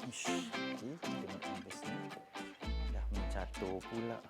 Ish, tengok ambis ni. Dah mencatur pula.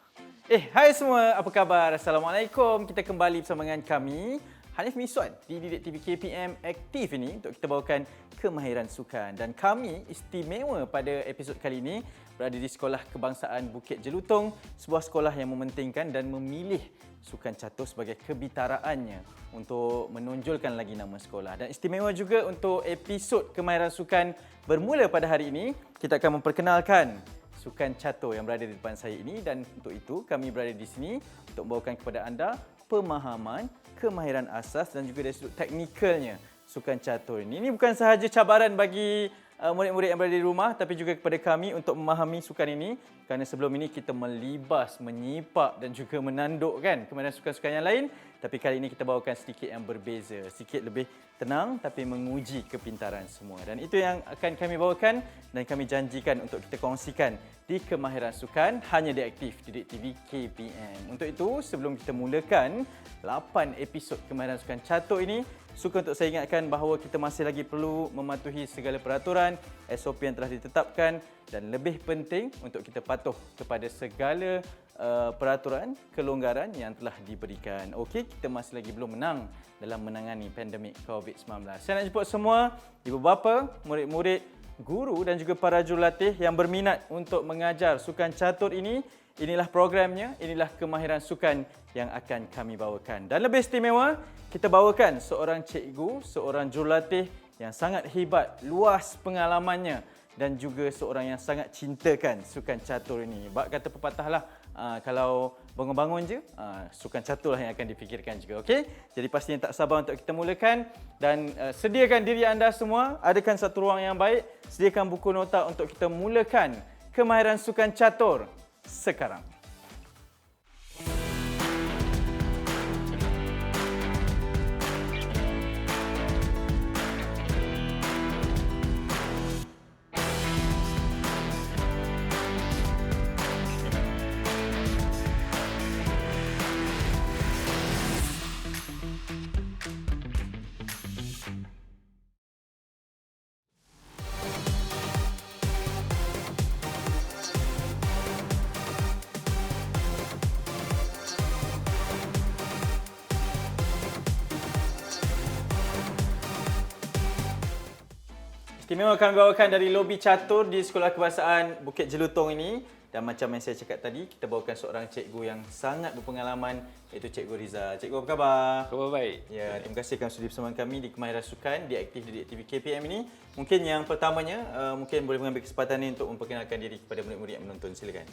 Hai semua, apa khabar? Assalamualaikum. Kita kembali bersama dengan kami, Hanif Miswan, di Didik TV KPM Aktif ini untuk kita bawakan kemahiran sukan. Dan kami istimewa pada episod kali ini berada di Sekolah Kebangsaan Bukit Jelutong, sebuah sekolah yang mementingkan dan memilih sukan catur sebagai kebitaraannya untuk menonjolkan lagi nama sekolah. Dan istimewa juga untuk episod kemahiran sukan bermula pada hari ini, kita akan memperkenalkan sukan catur yang berada di depan saya ini, dan untuk itu kami berada di sini untuk membawakan kepada anda pemahaman, kemahiran asas dan juga dari sudut teknikalnya sukan catur ini. Ini bukan sahaja cabaran bagi murid-murid yang berada di rumah, tapi juga kepada kami untuk memahami sukan ini, kerana sebelum ini kita melibas, menyipak dan juga menandukkan kemahiran sukan-sukan yang lain, tapi kali ini kita bawakan sedikit yang berbeza, sedikit lebih tenang tapi menguji kepintaran semua. Dan itu yang akan kami bawakan dan kami janjikan untuk kita kongsikan di Kemahiran Sukan hanya di Aktif Didik TV KPM. Untuk itu, sebelum kita mulakan 8 episod Kemahiran Sukan Catur ini, suka untuk saya ingatkan bahawa kita masih lagi perlu mematuhi segala peraturan, SOP yang telah ditetapkan, dan lebih penting untuk kita patuh kepada segala peraturan, kelonggaran yang telah diberikan. Okey, kita masih lagi belum menang dalam menangani pandemik COVID-19. Saya nak jemput semua ibu bapa, murid-murid, guru dan juga para jurulatih yang berminat untuk mengajar sukan catur ini. Inilah programnya, inilah kemahiran sukan yang akan kami bawakan. Dan lebih istimewa, kita bawakan seorang cikgu, seorang jurulatih yang sangat hebat, luas pengalamannya dan juga seorang yang sangat cintakan sukan catur ini. Bak kata pepatah lah, kalau bangun-bangun je, sukan catur lah yang akan dipikirkan juga. Okey? Jadi pastinya tak sabar untuk kita mulakan dan sediakan diri anda semua, adakan satu ruang yang baik, sediakan buku nota untuk kita mulakan kemahiran sukan catur sekarang. Istimewa kami bawakan dari lobi catur di Sekolah Kebangsaan Bukit Jelutong ini. Dan macam yang saya cakap tadi, kita bawakan seorang cikgu yang sangat berpengalaman, iaitu Cikgu Rizal. Cikgu, apa khabar? Khabar baik. Ya, terima kasih kerana sudi bersama kami di Kemahiran Sukan di Aktif Didik TV KPM ini. Mungkin yang pertamanya, mungkin boleh mengambil kesempatan ini untuk memperkenalkan diri kepada murid-murid yang menonton. Silakan.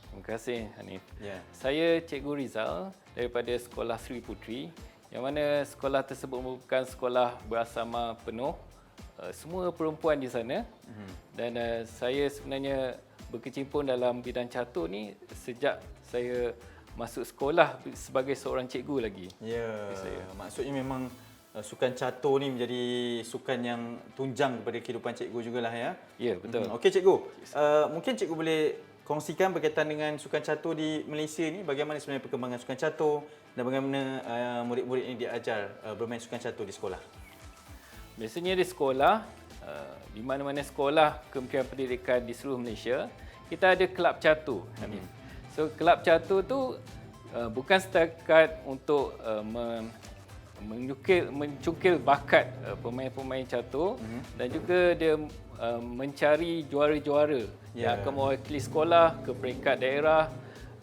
Terima kasih Hanif. Ya. Saya Cikgu Rizal daripada Sekolah Sri Putri, yang mana sekolah tersebut merupakan sekolah berasrama penuh, semua perempuan di sana. Dan saya sebenarnya berkecimpung dalam bidang catur ni sejak saya masuk sekolah sebagai seorang cikgu lagi. Ya, maksudnya memang sukan catur ni menjadi sukan yang tunjang kepada kehidupan cikgu jugalah ya. Ya, betul. Okey cikgu, mungkin cikgu boleh kongsikan berkaitan dengan sukan catur di Malaysia ni, bagaimana sebenarnya perkembangan sukan catur dan bagaimana murid-murid ini diajar bermain sukan catur di sekolah? Biasanya di sekolah, di mana-mana sekolah Kementerian Pendidikan di seluruh Malaysia, kita ada kelab catur. So, kelab catur tu bukan setakat untuk mencukil bakat pemain-pemain catur, dan juga dia mencari juara-juara yang akan mewakili sekolah ke peringkat daerah,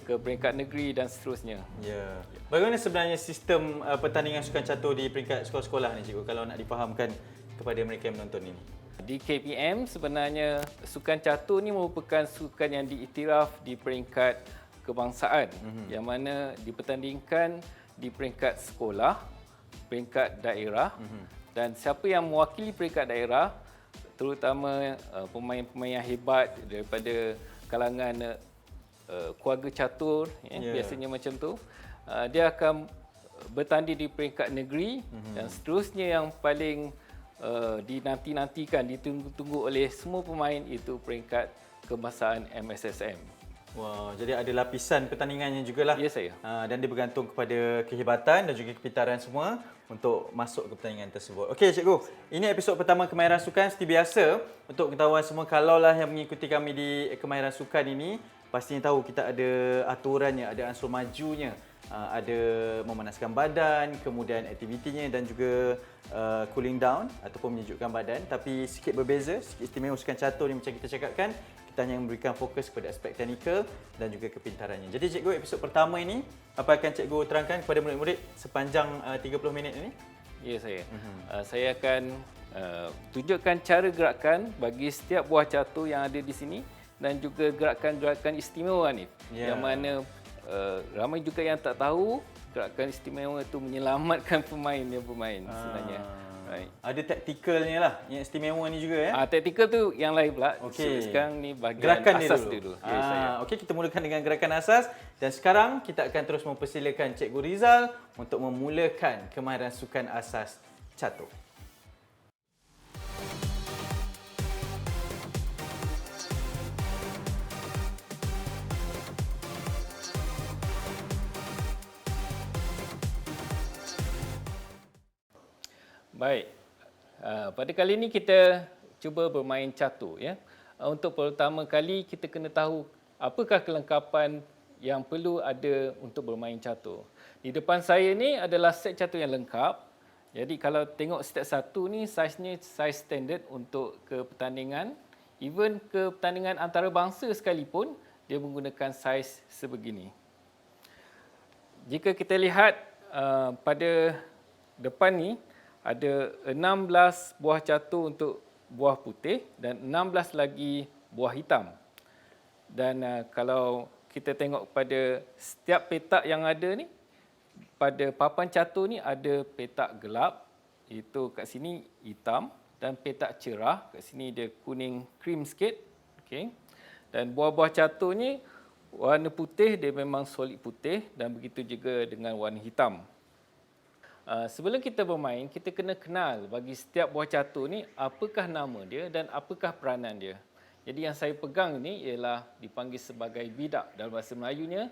ke peringkat negeri dan seterusnya. Ya. Bagaimana sebenarnya sistem pertandingan sukan catur di peringkat sekolah-sekolah ni cikgu, kalau nak difahamkan kepada mereka yang menonton ini? Di KPM sebenarnya sukan catur ni merupakan sukan yang diiktiraf di peringkat kebangsaan, yang mana dipertandingkan di peringkat sekolah, peringkat daerah, dan siapa yang mewakili peringkat daerah, terutama pemain-pemain yang hebat daripada kalangan keluarga catur, biasanya macam tu, dia akan bertanding di peringkat negeri, dan seterusnya yang paling dinanti-nantikan, ditunggu-tunggu oleh semua pemain, itu peringkat kebangsaan MSSM. Wah, jadi ada lapisan pertandingannya jugalah. Ya, saya. Dan dia bergantung kepada kehebatan dan juga kepintaran semua untuk masuk ke pertandingan tersebut. Okey cikgu, ini episod pertama Kemahiran Sukan. Seperti biasa, untuk ketahuan semua, kalaulah yang mengikuti kami di Kemahiran Sukan ini, pastinya tahu kita ada aturannya, ada unsur majunya. Ada memanaskan badan, kemudian aktivitinya dan juga cooling down ataupun menyejukkan badan. Tapi sikit berbeza, sikit istimewa sukan catur ni macam kita cakapkan, kita hanya memberikan fokus kepada aspek teknikal dan juga kepintarannya. Jadi cikgu, episod pertama ini, apa akan cikgu terangkan kepada murid-murid sepanjang 30 minit ini? Ya, saya. Saya akan tunjukkan cara gerakan bagi setiap buah catur yang ada di sini dan juga gerakan-gerakan istimewa ni. Yang mana ramai juga yang tak tahu gerakan istimewa itu menyelamatkan pemain yang bermain sebenarnya. Right. Ada taktikalnya lah yang istimewa ni juga ya. Taktikal tu yang lain pula. Okey. So, sekarang ni bahagian gerakan asas dia dulu. Ya, saya. Okey, kita mulakan dengan gerakan asas dan sekarang kita akan terus mempersilakan Cikgu Rizal untuk memulakan Kemahiran Sukan Asas Catur. Baik. Pada kali ini kita cuba bermain catur ya. Untuk pertama kali kita kena tahu apakah kelengkapan yang perlu ada untuk bermain catur. Di depan saya ni adalah set catur yang lengkap. Jadi kalau tengok step 1 ni saiznya saiz standard untuk ke pertandingan, even ke pertandingan antarabangsa sekalipun dia menggunakan saiz sebegini. Jika kita lihat pada depan ni ada 16 buah catur untuk buah putih dan 16 lagi buah hitam. Dan kalau kita tengok pada setiap petak yang ada ni, pada papan catur ni ada petak gelap, itu kat sini hitam, dan petak cerah, kat sini dia kuning krim sikit. Okay. Dan buah-buah catur ni warna putih dia memang solid putih dan begitu juga dengan warna hitam. Sebelum kita bermain, kita kena kenal bagi setiap buah catur ni apakah nama dia dan apakah peranan dia. Jadi yang saya pegang ni ialah dipanggil sebagai bidak dalam bahasa Melayunya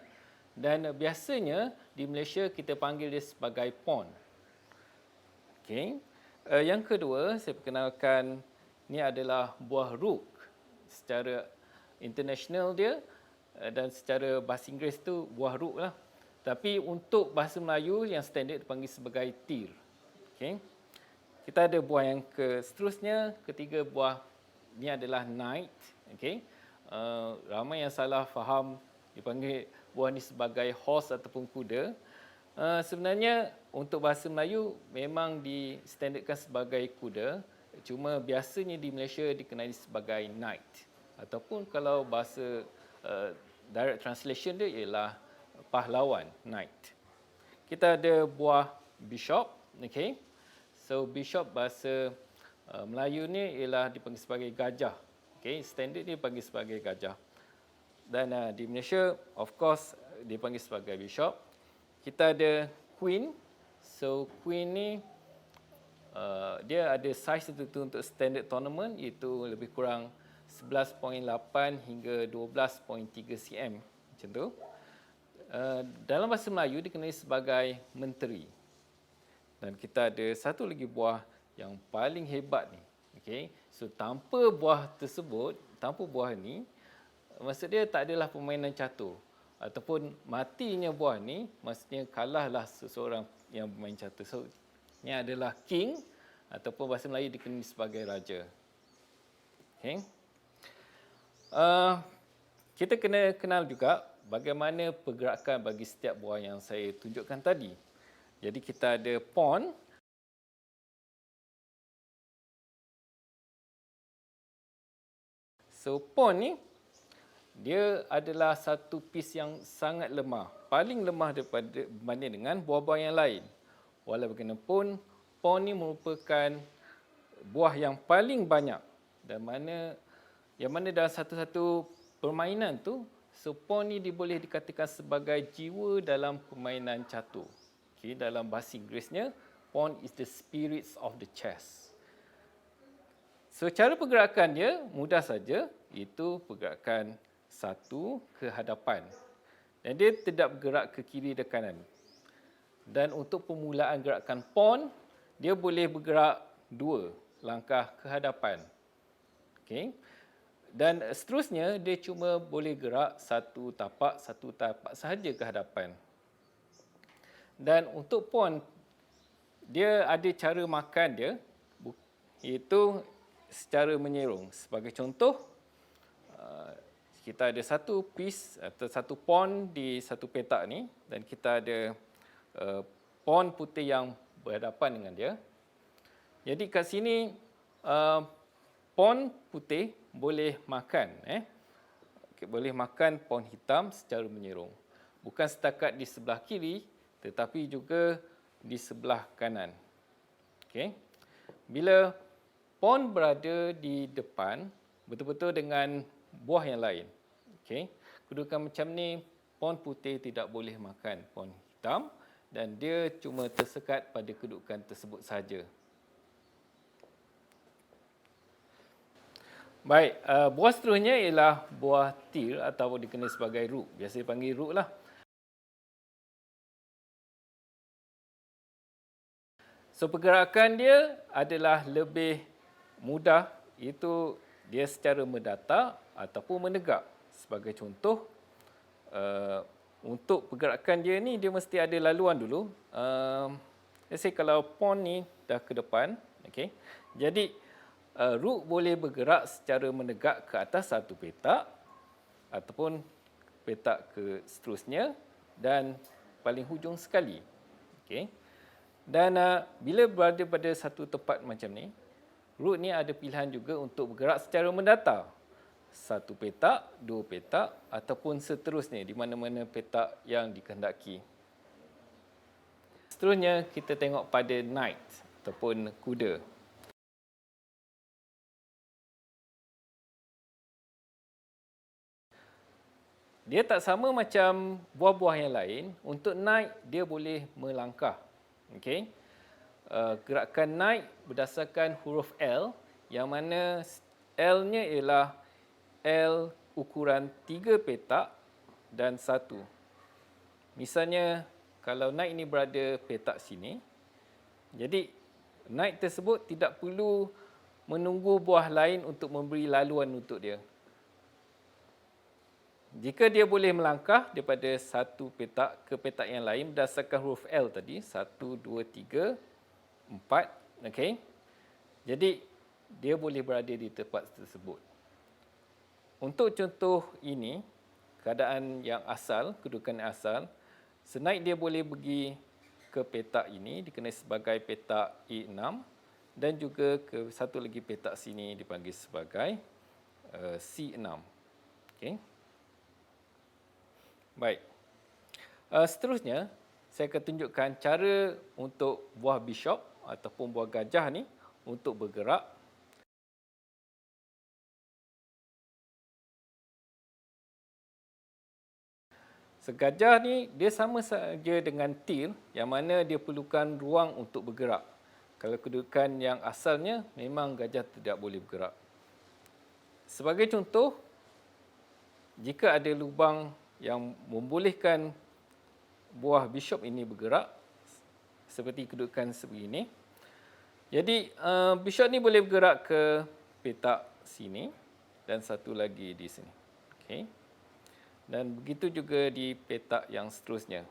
dan biasanya di Malaysia kita panggil dia sebagai pawn. Okay. Yang kedua, saya perkenalkan ni adalah buah rook. Secara international dia dan secara bahasa Inggeris tu buah rook lah. Tapi untuk bahasa Melayu yang standard dipanggil sebagai tir. Okay. Kita ada buah yang seterusnya, ketiga buah ni adalah knight. Okay. Ramai yang salah faham dipanggil buah ni sebagai horse ataupun kuda. Sebenarnya untuk bahasa Melayu memang distandardkan sebagai kuda. Cuma biasanya di Malaysia dikenali sebagai knight. Ataupun kalau bahasa direct translation dia ialah pahlawan, knight. Kita ada buah bishop, okay. So bishop bahasa Melayu ni ialah dipanggil sebagai gajah. Okay, standard dia dipanggil sebagai gajah. Dan di Malaysia of course dipanggil sebagai bishop. Kita ada queen. So queen ni dia ada saiz tertentu untuk standard tournament, iaitu lebih kurang 11.8 hingga 12.3 cm macam tu. Dalam bahasa Melayu dikenali sebagai menteri. Dan kita ada satu lagi buah yang paling hebat ni. Okay. So tanpa buah tersebut, tanpa buah ni, maksud dia tak adalah permainan catur. Ataupun matinya buah ni, maksudnya kalahlah seseorang yang bermain catur. So ini adalah king ataupun bahasa Melayu dikenali sebagai raja. Okay. Kita kena kenal juga bagaimana pergerakan bagi setiap buah yang saya tunjukkan tadi. Jadi kita ada pawn. So pawn ni dia adalah satu piece yang sangat lemah, paling lemah daripada berbanding dengan buah-buah yang lain. Walau bagaimanapun, pawn ni merupakan buah yang paling banyak dan yang mana dalam satu-satu permainan tu, so pawn ni boleh dikatakan sebagai jiwa dalam permainan catur. Okay, dalam bahasa Inggerisnya, pawn is the spirits of the chess. So cara pergerakan dia mudah saja, iaitu pergerakan satu ke hadapan. Dan dia tidak bergerak ke kiri dan kanan. Dan untuk permulaan gerakan pawn, dia boleh bergerak 2 langkah ke hadapan. Okey. Dan seterusnya, dia cuma boleh gerak satu tapak sahaja ke hadapan. Dan untuk pawn, dia ada cara makan dia, iaitu secara menyerong. Sebagai contoh, kita ada satu piece atau satu pawn di satu petak ni, dan kita ada pawn putih yang berhadapan dengan dia. Jadi kat sini pawn putih boleh makan, boleh makan pawn hitam secara menyerong. Bukan setakat di sebelah kiri, tetapi juga di sebelah kanan. Okey. Bila pawn berada di depan, betul-betul dengan buah yang lain. Okey. Kedudukan macam ni, pawn putih tidak boleh makan pawn hitam dan dia cuma tersekat pada kedudukan tersebut sahaja. Baik, buah seterusnya ialah buah tir atau dikenal sebagai rook. Biasa dipanggil rook lah. So, pergerakan dia adalah lebih mudah, iaitu dia secara mendatar ataupun menegak. Sebagai contoh, untuk pergerakan dia ni, dia mesti ada laluan dulu. Let's say kalau pawn ni dah ke depan, okay. Jadi, rook boleh bergerak secara menegak ke atas satu petak ataupun petak ke seterusnya dan paling hujung sekali. Okay. Dan bila berada pada satu tempat macam ni, rook ni ada pilihan juga untuk bergerak secara mendatar. Satu petak, 2 petak ataupun seterusnya di mana-mana petak yang dikehendaki. Seterusnya kita tengok pada knight ataupun kuda. Dia tak sama macam buah-buah yang lain. Untuk knight, dia boleh melangkah. Okay. Gerakan knight berdasarkan huruf L, yang mana L-nya ialah L ukuran 3 petak dan 1. Misalnya, kalau knight ini berada petak sini, jadi knight tersebut tidak perlu menunggu buah lain untuk memberi laluan untuk dia. Jika dia boleh melangkah daripada satu petak ke petak yang lain berdasarkan huruf L tadi, 1, 2, 3, 4, okey. Jadi, dia boleh berada di tempat tersebut. Untuk contoh ini, keadaan yang asal, kedudukan yang asal, knight dia boleh pergi ke petak ini, dikenali sebagai petak E6, dan juga ke satu lagi petak sini dipanggil sebagai C6. Okey. Baik. Seterusnya, saya akan tunjukkan cara untuk buah bishop ataupun buah gajah ni untuk bergerak. Segajah ni dia sama saja dengan tir, yang mana dia perlukan ruang untuk bergerak. Kalau kedudukan yang asalnya, memang gajah tidak boleh bergerak. Sebagai contoh, jika ada lubang yang membolehkan buah bishop ini bergerak, seperti kedudukan sebegini. Jadi, bishop ni boleh bergerak ke petak sini dan satu lagi di sini. Okay. Dan begitu juga di petak yang seterusnya.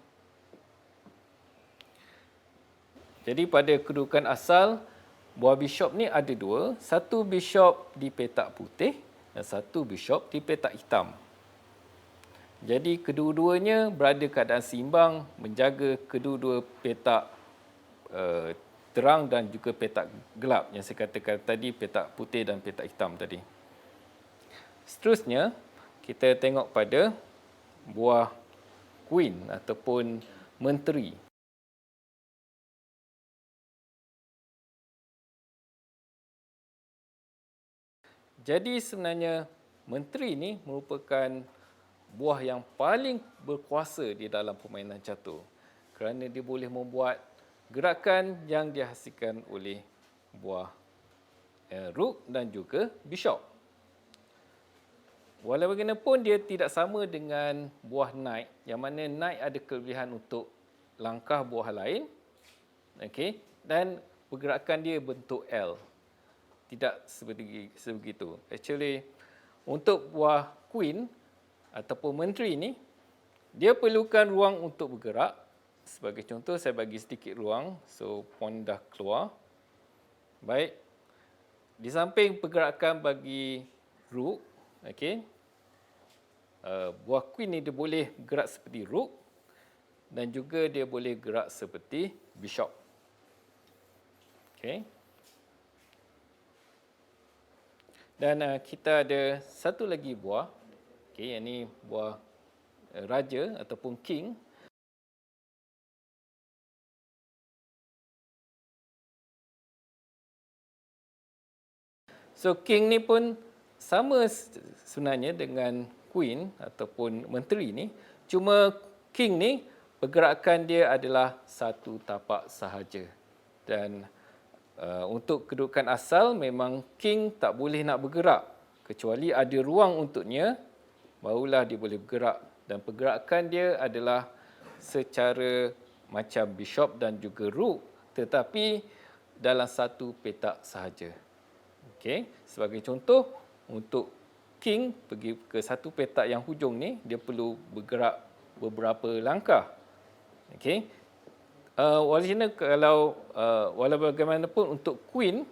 Jadi pada kedudukan asal, buah bishop ni ada 2. Satu bishop di petak putih dan satu bishop di petak hitam. Jadi kedua-duanya berada keadaan seimbang, menjaga kedua-dua petak terang dan juga petak gelap yang saya katakan tadi, petak putih dan petak hitam tadi. Seterusnya, kita tengok pada buah queen ataupun menteri. Jadi sebenarnya menteri ini merupakan buah yang paling berkuasa di dalam permainan catur, kerana dia boleh membuat gerakan yang dihasilkan oleh buah rook dan juga bishop. walau bagaimanapun dia tidak sama dengan buah knight, yang mana knight ada kelebihan untuk langkah buah lain, okey, dan pergerakan dia bentuk L. Tidak sebegitu. Actually, untuk buah queen ataupun menteri ni, dia perlukan ruang untuk bergerak. Sebagai contoh, saya bagi sedikit ruang. So, pawn dah keluar. Baik. Di samping pergerakan bagi rook, okey, buah queen ni dia boleh gerak seperti rook dan juga dia boleh gerak seperti bishop. Okey. Dan kita ada satu lagi buah. Okey, yang ni buah raja ataupun king. So king ni pun sama sebenarnya dengan queen ataupun menteri ni, cuma king ni pergerakan dia adalah satu tapak sahaja. Dan untuk kedudukan asal memang king tak boleh nak bergerak kecuali ada ruang untuknya, barulah dia boleh bergerak, dan pergerakan dia adalah secara macam bishop dan juga rook, tetapi dalam satu petak sahaja. Okey, sebagai contoh, untuk king pergi ke satu petak yang hujung ni, dia perlu bergerak beberapa langkah. Okey. Walau bagaimanapun untuk queen,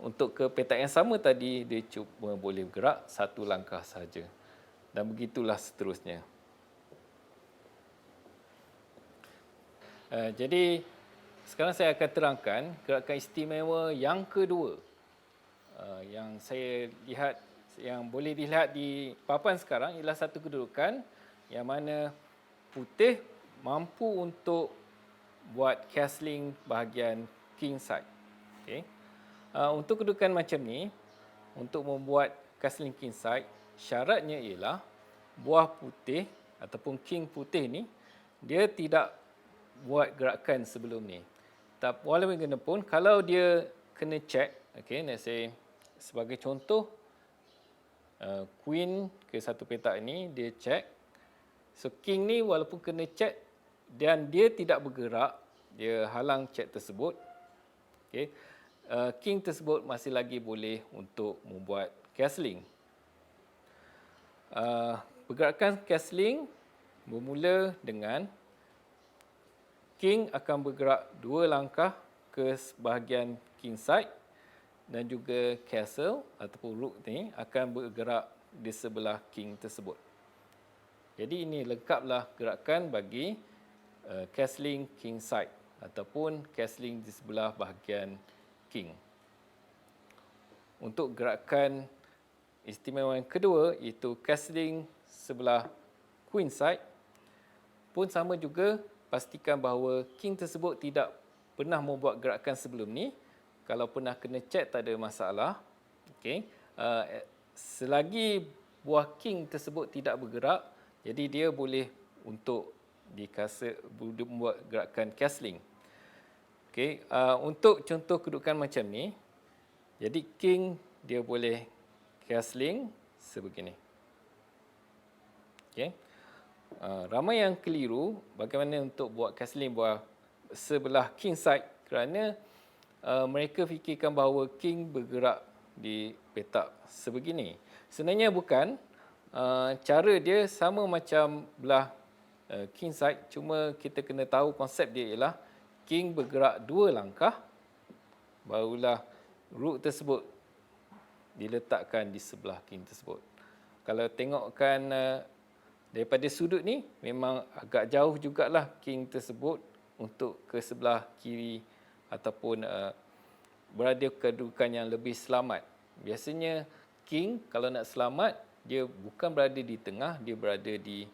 untuk ke petak yang sama tadi, dia cuma boleh bergerak satu langkah saja. Dan begitulah seterusnya. Jadi, sekarang saya akan terangkan gerakan istimewa yang kedua. Yang saya lihat, yang boleh dilihat di papan sekarang ialah satu kedudukan yang mana putih mampu untuk buat castling bahagian king side. Okay. Untuk kedudukan macam ni, untuk membuat castling king side, syaratnya ialah buah putih ataupun king putih ni, dia tidak buat gerakan sebelum ni. Walau bagaimanapun, kalau dia kena check, okay, let's say, sebagai contoh, queen ke satu petak ini, dia check. So, king ni walaupun kena check dan dia tidak bergerak, dia halang check tersebut. Okay. King tersebut masih lagi boleh untuk membuat castling. Pergerakan castling bermula dengan king akan bergerak 2 langkah ke bahagian king side dan juga castle ataupun rook ni akan bergerak di sebelah king tersebut. Jadi ini lengkaplah gerakan bagi castling king side ataupun castling di sebelah bahagian king. Untuk gerakan istimewa yang kedua, iaitu castling sebelah queen side, pun sama juga, pastikan bahawa king tersebut tidak pernah membuat gerakan sebelum ni. Kalau pernah kena check, tak ada masalah. Okay. Selagi buah king tersebut tidak bergerak, jadi dia boleh untuk membuat gerakan castling. Okay. Untuk contoh kedudukan macam ni, jadi king dia boleh castling sebegini. Okay. Ramai yang keliru bagaimana untuk buat castling buah sebelah king side kerana mereka fikirkan bahawa king bergerak di petak sebegini. Sebenarnya bukan. Cara dia sama macam belah king side, cuma kita kena tahu konsep dia ialah king bergerak 2 langkah, barulah rook tersebut diletakkan di sebelah king tersebut. Kalau tengokkan daripada sudut ni, memang agak jauh jugalah king tersebut untuk ke sebelah kiri ataupun berada kedudukan yang lebih selamat. Biasanya king kalau nak selamat, dia bukan berada di tengah, dia berada di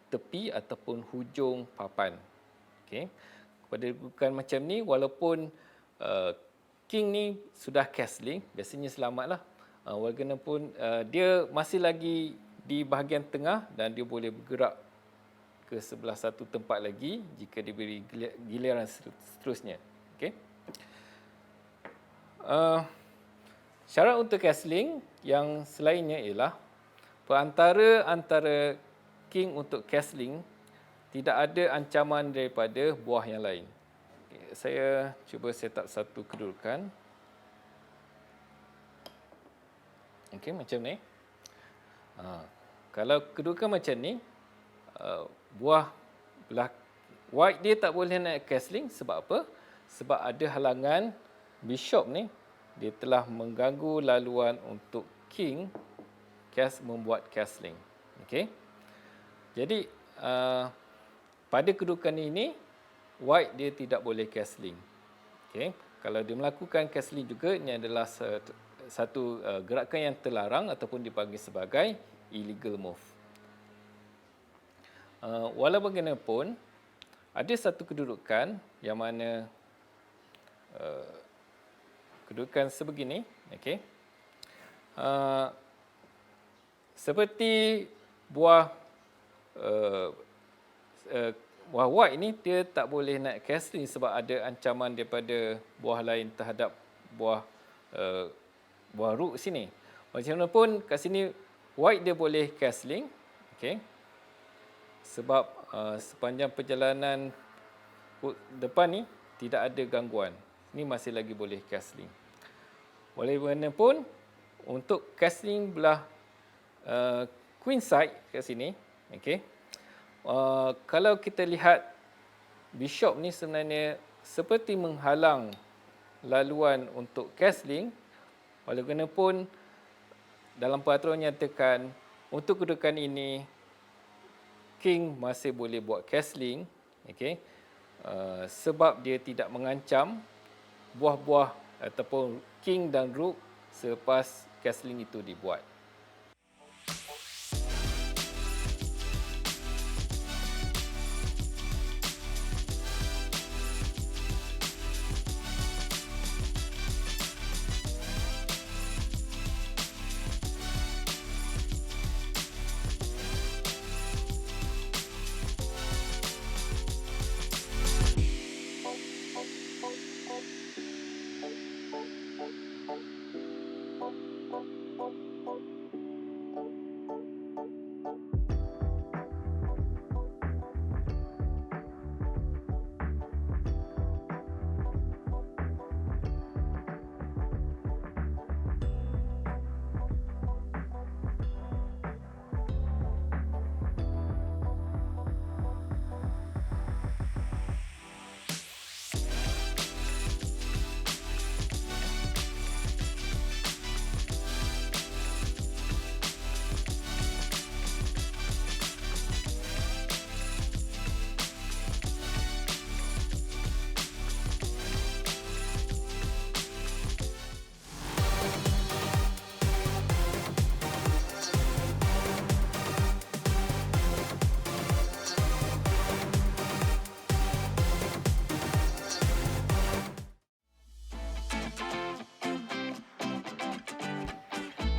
tepi ataupun hujung papan. Okay. Pada kedudukan macam ni, walaupun king ni sudah castling, biasanya selamatlah. Walaupun dia masih lagi di bahagian tengah dan dia boleh bergerak ke sebelah satu tempat lagi jika diberi giliran seterusnya. Okay. Syarat untuk castling yang selainnya ialah Perantara antara king untuk castling, tidak ada ancaman daripada buah yang lain. Okay, saya cuba set up satu kedudukan. Okey, macam ni. Kalau kedudukan macam ni, buah belah white dia tak boleh naik castling. Sebab apa? Sebab ada halangan bishop ni. Dia telah mengganggu laluan untuk king membuat castling. Okey. Jadi pada kedudukan ini, white dia tidak boleh castling. Okey. Kalau dia melakukan castling juga, ini adalah satu gerakan yang terlarang ataupun dipanggil sebagai illegal move. Walau bagaimanapun, ada satu kedudukan yang mana kedudukan sebegini, okey. Seperti buah buah white ni, dia tak boleh naik castling sebab ada ancaman daripada buah lain terhadap buah rook sini. Macam mana pun kat sini white dia boleh castling, okey. Sebab sepanjang perjalanan depan ni tidak ada gangguan. Ini masih lagi boleh castling. Walaupun untuk castling belah queen side kat sini, okey. Kalau kita lihat bishop ni sebenarnya seperti menghalang laluan untuk castling. Walaupun dalam peraturan nyatakan untuk kedudukan ini king masih boleh buat castling, okey. Sebab dia tidak mengancam buah-buah ataupun king dan rook selepas castling itu dibuat.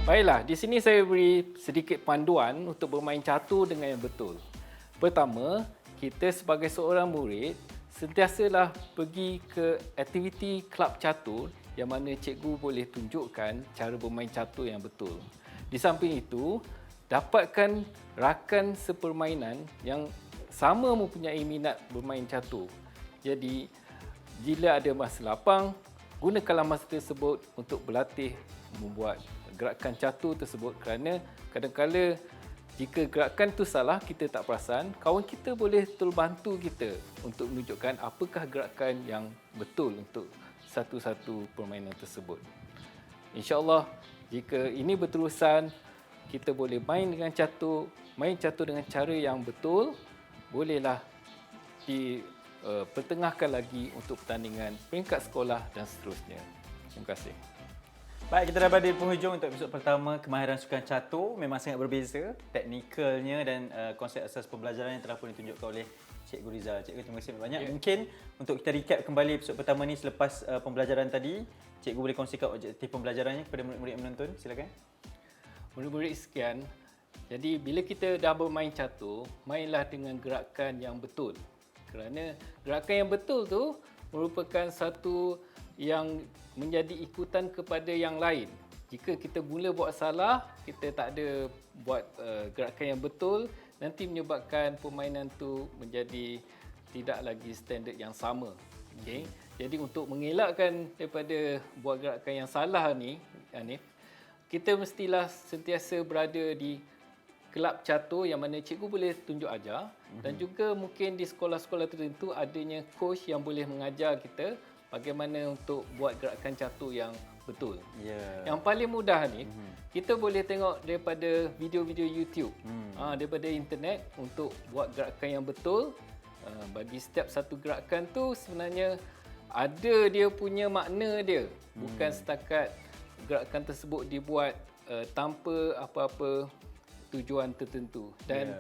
Baiklah, di sini saya beri sedikit panduan untuk bermain catur dengan yang betul. Pertama, kita sebagai seorang murid sentiasalah pergi ke aktiviti kelab catur yang mana cikgu boleh tunjukkan cara bermain catur yang betul. Di samping itu, dapatkan rakan sepermainan yang sama mempunyai minat bermain catur. Jadi, bila ada masa lapang, gunakanlah masa tersebut untuk berlatih membuat gerakan catur tersebut, kerana kadang-kadang jika gerakan itu salah, kita tak perasan, kawan kita boleh terbantu kita untuk menunjukkan apakah gerakan yang betul untuk satu-satu permainan tersebut. InsyaAllah, jika ini berterusan, kita boleh main catur dengan cara yang betul, bolehlah dipertengahkan lagi untuk pertandingan peringkat sekolah dan seterusnya. Terima kasih. Baik, kita dah berada di penghujung untuk episod pertama kemahiran sukan catur. Memang sangat berbeza teknikalnya dan konsep asas pembelajaran yang telah pun ditunjukkan oleh Cikgu Rizal. Cikgu, terima kasih banyak. Mungkin untuk kita recap kembali episod pertama ni selepas pembelajaran tadi, Cikgu boleh kongsikan objektif pembelajarannya kepada murid-murid yang menonton. Silakan. Murid-murid sekian, jadi bila kita dah bermain catur, mainlah dengan gerakan yang betul. Kerana gerakan yang betul tu merupakan satu yang menjadi ikutan kepada yang lain. Jika kita mula buat salah, kita tak ada buat gerakan yang betul, nanti menyebabkan permainan tu menjadi tidak lagi standard yang sama. Okey. Jadi untuk mengelakkan daripada buat gerakan yang salah ni, Hanif, kita mestilah sentiasa berada di kelab catur yang mana cikgu boleh tunjuk ajar dan juga mungkin di sekolah-sekolah tertentu adanya coach yang boleh mengajar kita bagaimana untuk buat gerakan catur yang betul. Yang paling mudah ni, kita boleh tengok daripada video-video YouTube, daripada internet untuk buat gerakan yang betul. Bagi setiap satu gerakan tu sebenarnya ada dia punya makna dia. Bukan setakat gerakan tersebut dibuat tanpa apa-apa tujuan tertentu. Dan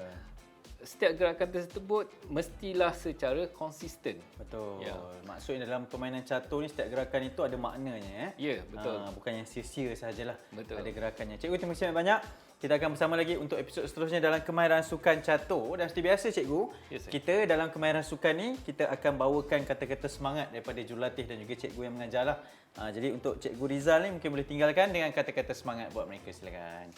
setiap gerakan tersebut mestilah secara konsisten. Betul. Maksudnya dalam permainan catur ni setiap gerakan itu ada maknanya. Ya, betul. Bukan yang sia-sia sahajalah. Betul. Ada gerakannya. Cikgu, terima kasih banyak. Kita akan bersama lagi untuk episod seterusnya dalam kemahiran sukan catur. Dan seperti biasa cikgu, kita dalam kemahiran sukan ni kita akan bawakan kata-kata semangat daripada jurulatih dan juga cikgu yang mengajarlah. Jadi untuk cikgu Rizal ni mungkin boleh tinggalkan dengan kata-kata semangat buat mereka, silakan.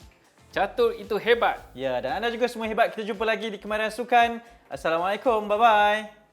Catur itu hebat. Ya, dan anda juga semua hebat. Kita jumpa lagi di kemahiran sukan. Assalamualaikum. Bye-bye.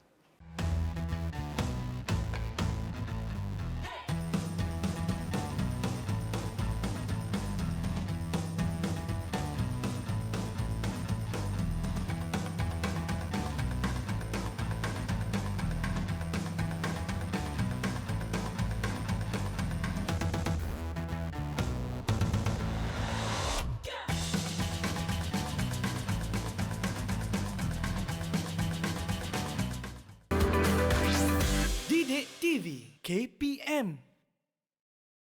Didik TV KPM